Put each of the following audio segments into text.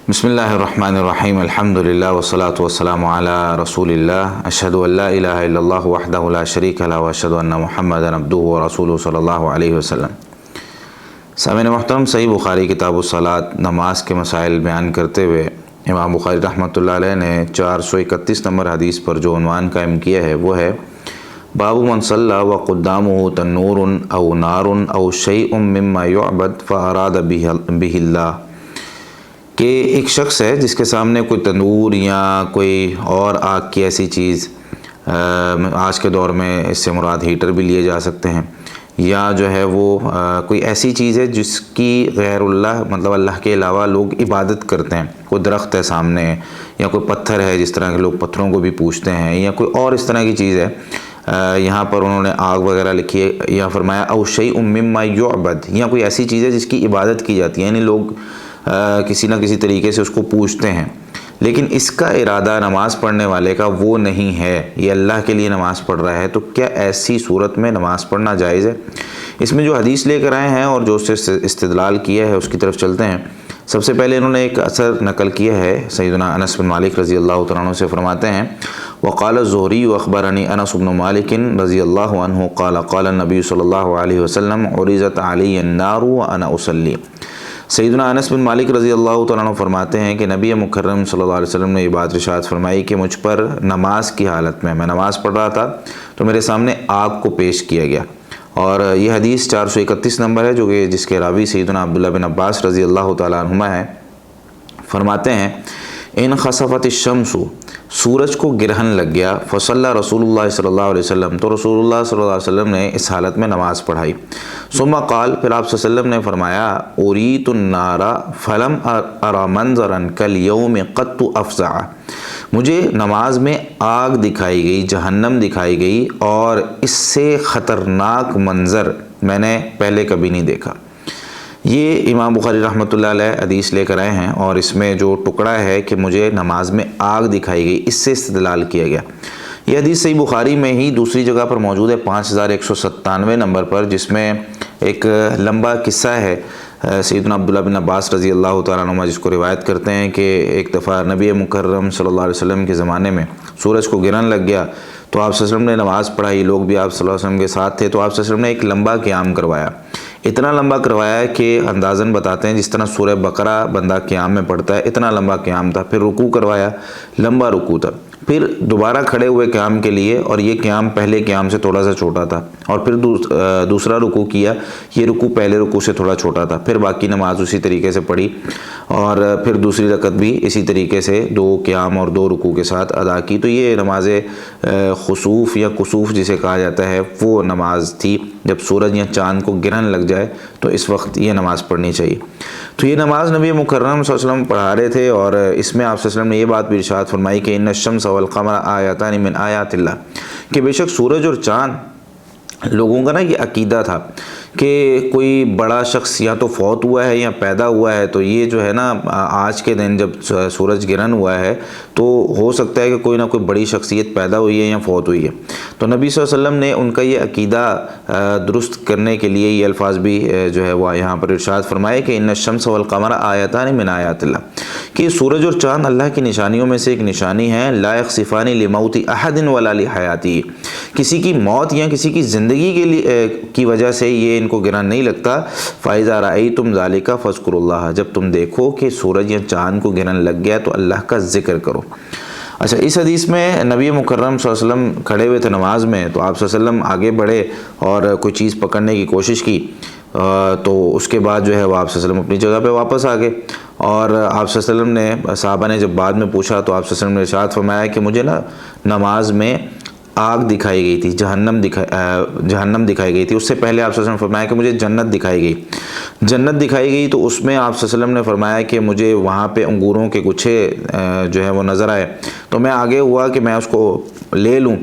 بسم اللہ الرحمن الرحیم الحمدللہ والصلاة والسلام علی رسول اللہ اشہد ان لا الہ الا اللہ وحدہ لا شریک لہ واشہد ان محمدا عبدہ ورسولہ صلی اللہ علیہ وسلم۔ سامعین محترم، صحیح بخاری کتاب الصلاۃ نماز کے مسائل بیان کرتے ہوئے امام بخاری رحمۃ اللہ علیہ نے 431 نمبر حدیث پر جو عنوان قائم کیا ہے وہ ہے باب من صلی وقدامہ تنور او نار او شیء مما یعبد فاراد بہ اللہ، کہ ایک شخص ہے جس کے سامنے کوئی تندور یا کوئی اور آگ کی ایسی چیز، آج کے دور میں اس سے مراد ہیٹر بھی لیے جا سکتے ہیں، یا جو ہے وہ کوئی ایسی چیز ہے جس کی غیر اللہ مطلب اللہ کے علاوہ لوگ عبادت کرتے ہیں، کوئی درخت ہے سامنے یا کوئی پتھر ہے جس طرح کے لوگ پتھروں کو بھی پوجتے ہیں، یا کوئی اور اس طرح کی چیز ہے۔ یہاں پر انہوں نے آگ وغیرہ لکھی ہے، یا فرمایا او شیء مما یعبد، یا کوئی ایسی چیز ہے جس کی عبادت کی جاتی ہے، یعنی لوگ کسی نہ کسی طریقے سے اس کو پوجتے ہیں، لیکن اس کا ارادہ نماز پڑھنے والے کا وہ نہیں ہے، یہ اللہ کے لیے نماز پڑھ رہا ہے، تو کیا ایسی صورت میں نماز پڑھنا جائز ہے؟ اس میں جو حدیث لے کر آئے ہیں اور جو اس سے استدلال کیا ہے اس کی طرف چلتے ہیں۔ سب سے پہلے انہوں نے ایک اثر نقل کیا ہے، سیدنا انس بن مالک رضی اللہ تعالیٰ عنہ سے فرماتے ہیں وقال الزہری اخبرنی انس بن مالک رضی اللہ عنہ قال قال النبی صلی اللہ علیہ وسلم عرضت علی النار وانا اصلی۔ سیدنا انس بن مالک رضی اللہ تعالیٰ عنہ فرماتے ہیں کہ نبی مکرم صلی اللہ علیہ وسلم نے یہ بات ارشاد فرمائی کہ مجھ پر نماز کی حالت میں نماز پڑھ رہا تھا تو میرے سامنے آگ کو پیش کیا گیا، اور یہ حدیث 431 نمبر ہے، جو کہ جس کے راوی سیدنا عبداللہ بن عباس رضی اللہ تعالیٰ عنہما ہے۔ فرماتے ہیں ان خسفت الشمس، سورج کو گرہن لگ گیا، فصلی رسول اللہ صلی اللہ علیہ وسلم، تو رسول اللہ صلی اللہ علیہ وسلم نے اس حالت میں نماز پڑھائی۔ ثم قال، پھر آپ صلی اللہ علیہ وسلم نے فرمایا اریت النار فلم ارى منظرا کالیوم قط افزع، مجھے نماز میں آگ دکھائی گئی، جہنم دکھائی گئی، اور اس سے خطرناک منظر میں نے پہلے کبھی نہیں دیکھا۔ یہ امام بخاری رحمۃ اللہ علیہ حدیث لے کر آئے ہیں، اور اس میں جو ٹکڑا ہے کہ مجھے نماز میں آگ دکھائی گئی، اس سے استدلال کیا گیا۔ یہ حدیث صحیح بخاری میں ہی دوسری جگہ پر موجود ہے 5197 نمبر پر، جس میں ایک لمبا قصہ ہے سیدنا عبداللہ بن عباس رضی اللہ تعالیٰ عنہ، جس کو روایت کرتے ہیں کہ ایک دفعہ نبی مکرم صلی اللہ علیہ وسلم کے زمانے میں سورج کو گرہن لگ گیا، تو آپ صلی اللہ علیہ وسلم نے نماز پڑھائی، لوگ بھی آپ صلی اللہ علیہ وسلم کے ساتھ تھے، تو آپ صلی اللہ علیہ وسلم نے ایک لمبا قیام کروایا، اتنا لمبا کروایا کہ اندازاً بتاتے ہیں جس طرح سورہ بقرہ بندہ قیام میں پڑھتا ہے اتنا لمبا قیام تھا۔ پھر رکوع کروایا، لمبا رکوع تھا، پھر دوبارہ کھڑے ہوئے قیام کے لیے، اور یہ قیام پہلے قیام سے تھوڑا سا چھوٹا تھا، اور پھر دوسرا رکوع کیا، یہ رکوع پہلے رکوع سے تھوڑا چھوٹا تھا، پھر باقی نماز اسی طریقے سے پڑھی، اور پھر دوسری رکعت بھی اسی طریقے سے 2 قیام اور 2 رکوع کے ساتھ ادا کی۔ تو یہ نماز خسوف یا کسوف جسے کہا جاتا ہے وہ نماز تھی، جب سورج یا چاند کو گرہن لگ جائے تو اس وقت یہ نماز پڑھنی چاہیے۔ تو یہ نماز نبی مکرم صلی اللہ علیہ وسلم پڑھا رہے تھے، اور اس میں آپ صلی اللہ علیہ وسلم نے یہ بات بھی ارشاد فرمائی کہ ان الشمس والقمر آیاتان من آیات اللہ، کہ بے شک سورج اور چاند، لوگوں کا نا یہ عقیدہ تھا کہ کوئی بڑا شخص یا تو فوت ہوا ہے یا پیدا ہوا ہے، تو یہ جو ہے نا آج کے دن جب سورج گرہن ہوا ہے تو ہو سکتا ہے کہ کوئی نہ کوئی بڑی شخصیت پیدا ہوئی ہے یا فوت ہوئی ہے۔ تو نبی صلی اللہ علیہ وسلم نے ان کا یہ عقیدہ درست کرنے کے لیے یہ الفاظ بھی جو ہے وہ یہاں پر ارشاد فرمائے کہ ان الشمس والقمر آیاتان من آیات اللہ، کہ سورج اور چاند اللہ کی نشانیوں میں سے ایک نشانی ہے، لا یخسفان لموت احد ولا لحیاتی، کسی کی موت یا کسی کی زندگی کے لیے کی وجہ سے یہ ان کو گرہن نہیں لگتا۔ فَإِذَا رَأَيْتُمْ ذَلِكَ فَاذْكُرُوا اللَّهَ، جب تم دیکھو کہ سورج یا چاند کو گرہن لگ گیا تو اللہ کا ذکر کرو۔ اچھا، اس حدیث میں نبی مکرم صلی اللہ علیہ وسلم کھڑے ہوئے تھے نماز میں، تو آپ صلی اللہ علیہ وسلم آگے بڑھے اور کوئی چیز پکڑنے کی کوشش کی، تو اس کے بعد جو ہے وہ آپ صلی اللہ علیہ وسلم اپنی جگہ پہ واپس آ گئے، اور آپ صلی اللہ علیہ وسلم نے صحابہ نے جب بعد میں پوچھا تو آپ صلی اللہ علیہ وسلم نے ارشاد فرمایا کہ مجھے نا نماز میں آگ دکھائی گئی تھی، جہنم دکھائی گئی تھی، اس سے پہلے آپ صلی اللہ علیہ وسلم نے فرمایا کہ مجھے جنت دکھائی گئی، تو اس میں آپ صلی اللہ علیہ وسلم نے فرمایا کہ مجھے وہاں پہ انگوروں کے گچھے جو ہے وہ نظر آئے، تو میں آگے ہوا کہ میں اس کو لے لوں،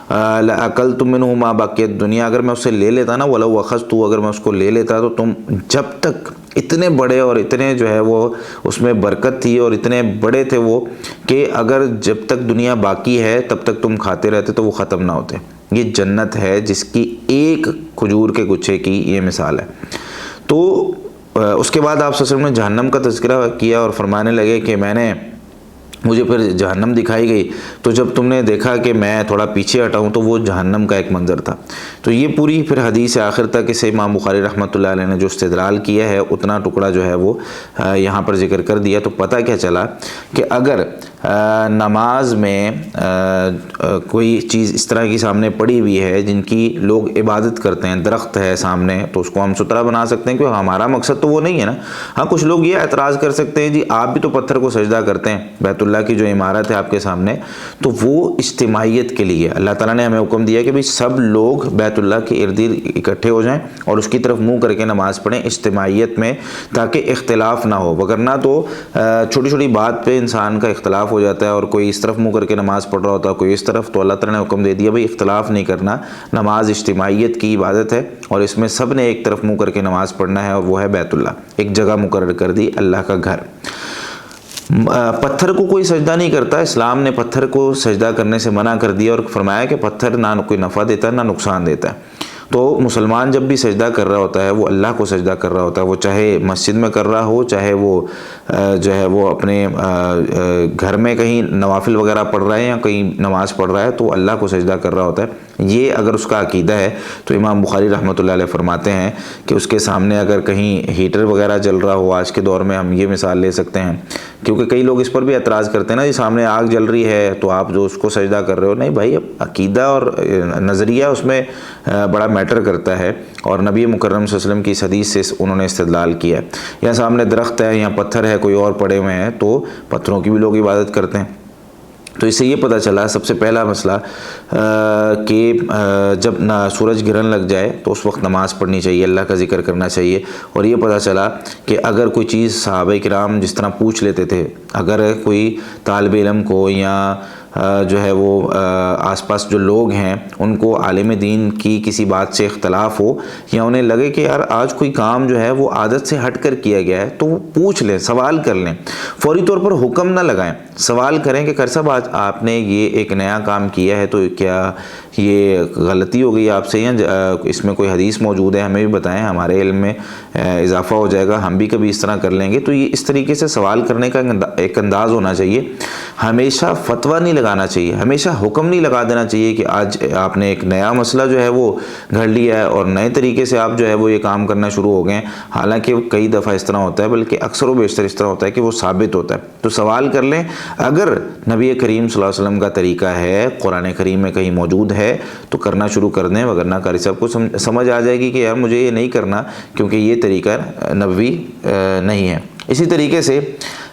لَأَكَلْتُ مِنْهُ مَا بَقِيَتْ الدُّنْيَا، اگر میں اسے لے لیتا نا، وَلَوْ أَخَذْتُ، اگر میں اس کو لے لیتا تو تم جب تک اتنے بڑے اور اتنے جو ہے وہ اس میں برکت تھی اور اتنے بڑے تھے وہ کہ اگر جب تک دنیا باقی ہے تب تک تم کھاتے رہتے تو وہ ختم نہ ہوتے۔ یہ جنت ہے جس کی ایک کھجور کے گچھے کی یہ مثال ہے۔ تو اس کے بعد آپ صلی اللہ علیہ وسلم نے جہنم کا تذکرہ کیا اور فرمانے لگے کہ مجھے پھر جہنم دکھائی گئی، تو جب تم نے دیکھا کہ میں تھوڑا پیچھے ہٹا ہوں تو وہ جہنم کا ایک منظر تھا۔ تو یہ پوری پھر حدیث آخر تک اسے امام بخاری رحمۃ اللہ علیہ نے جو استدلال کیا ہے اتنا ٹکڑا جو ہے وہ یہاں پر ذکر کر دیا۔ تو پتہ کیا چلا کہ اگر نماز میں کوئی چیز اس طرح کی سامنے پڑی ہوئی ہے جن کی لوگ عبادت کرتے ہیں، درخت ہے سامنے، تو اس کو ہم سترہ بنا سکتے ہیں، کیونکہ ہمارا مقصد تو وہ نہیں ہے نا۔ ہاں کچھ لوگ یہ اعتراض کر سکتے ہیں جی آپ بھی تو پتھر کو سجدہ کرتے ہیں، بیت اللہ کی جو عمارت ہے آپ کے سامنے، تو وہ اجتماعیت کے لیے اللہ تعالیٰ نے ہمیں حکم دیا کہ بھئی سب لوگ بیت اللہ کے ارد گرد اکٹھے ہو جائیں اور اس کی طرف منہ کر کے نماز پڑھیں اجتماعیت میں، تاکہ اختلاف نہ ہو، وگرنہ تو چھوٹی چھوٹی بات پہ انسان کا اختلاف ہو جاتا ہے اور کوئی اس طرف منہ کر کے نماز پڑھ رہا ہوتا ہے، کوئی اس طرف۔ تو اللہ تعالیٰ نے حکم دے دیا بھئی اختلاف نہیں کرنا، نماز اجتماعیت کی عبادت ہے اور اس میں سب نے ایک طرف منہ کر کے نماز پڑھنا ہے، اور وہ ہے بیت اللہ، ایک جگہ مقرر کر دی، اللہ کا گھر۔ پتھر کو کوئی سجدہ نہیں کرتا، اسلام نے پتھر کو سجدہ کرنے سے منع کر دیا اور فرمایا کہ پتھر نہ کوئی نفع دیتا ہے نہ نقصان دیتا ہے۔ تو مسلمان جب بھی سجدہ کر رہا ہوتا ہے وہ اللہ کو سجدہ کر رہا ہوتا ہے، وہ چاہے مسجد میں کر رہا ہو، چاہے وہ جو ہے وہ اپنے گھر میں کہیں نوافل وغیرہ پڑھ رہا ہے یا کہیں نماز پڑھ رہا ہے، تو اللہ کو سجدہ کر رہا ہوتا ہے۔ یہ اگر اس کا عقیدہ ہے تو امام بخاری رحمۃ اللہ علیہ فرماتے ہیں کہ اس کے سامنے اگر کہیں ہیٹر وغیرہ جل رہا ہو، آج کے دور میں ہم یہ مثال لے سکتے ہیں، کیونکہ کئی لوگ اس پر بھی اعتراض کرتے ہیں نا، جی سامنے آگ جل رہی ہے تو آپ جو اس کو سجدہ کر رہے ہو، نہیں بھائی، عقیدہ اور نظریہ اس میں بڑا میٹر کرتا ہے، اور نبی مکرم صلی اللہ علیہ وسلم کی اس حدیث سے انہوں نے استدلال کیا ہے۔ یا سامنے درخت ہے یا پتھر ہے، کوئی اور پڑے ہوئے ہیں، تو پتھروں کی بھی لوگ عبادت کرتے ہیں۔ تو اس سے یہ پتہ چلا سب سے پہلا مسئلہ کہ جب سورج گرہن لگ جائے تو اس وقت نماز پڑھنی چاہیے، اللہ کا ذکر کرنا چاہیے۔ اور یہ پتہ چلا کہ اگر کوئی چیز صحابہ کرام جس طرح پوچھ لیتے تھے، اگر کوئی طالب علم کو یا جو ہے وہ آس پاس جو لوگ ہیں ان کو عالم دین کی کسی بات سے اختلاف ہو، یا انہیں لگے کہ یار آج کوئی کام جو ہے وہ عادت سے ہٹ کر کیا گیا ہے، تو وہ پوچھ لیں، سوال کر لیں، فوری طور پر حکم نہ لگائیں، سوال کریں کہ خیر صاحب آج آپ نے یہ ایک نیا کام کیا ہے، تو کیا یہ غلطی ہو گئی آپ سے، یا اس میں کوئی حدیث موجود ہے ہمیں بھی بتائیں، ہمارے علم میں اضافہ ہو جائے گا، ہم بھی کبھی اس طرح کر لیں گے۔ تو یہ اس طریقے سے سوال کرنے کا ایک انداز ہونا چاہیے۔ ہمیشہ فتویٰ نہیں لگانا چاہیے، ہمیشہ حکم نہیں لگا دینا چاہیے کہ آج آپ نے ایک نیا مسئلہ جو ہے وہ گھڑ لیا ہے اور نئے طریقے سے آپ جو ہے وہ یہ کام کرنا شروع ہو گئے۔ حالانکہ کئی دفعہ اس طرح ہوتا ہے، بلکہ اکثر و بیشتر اس طرح ہوتا ہے کہ وہ ثابت ہوتا ہے۔ تو سوال کر لیں، اگر نبی کریم صلی اللہ علیہ وسلم کا طریقہ ہے، قرآن کریم میں کہیں موجود ہے تو کرنا شروع کر دیں، وگرنہ قاری صاحب کو سمجھ آ جائے گی کہ یار مجھے یہ نہیں کرنا کیونکہ یہ طریقہ نبوی نہیں ہے۔ اسی طریقے سے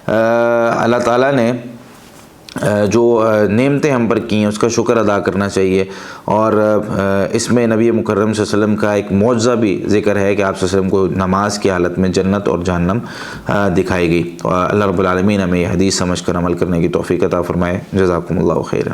اللہ تعالیٰ نے جو نعمتیں ہم پر کی ہیں اس کا شکر ادا کرنا چاہیے، اور اس میں نبی مکرم صلی اللہ علیہ وسلم کا ایک معجزہ بھی ذکر ہے کہ آپ صلی اللہ علیہ وسلم کو نماز کی حالت میں جنت اور جہنم دکھائی گئی۔ اللہ رب العالمین ہمیں یہ حدیث سمجھ کر عمل کرنے کی توفیق عطا فرمائے۔ جزاکم اللہ خیرا۔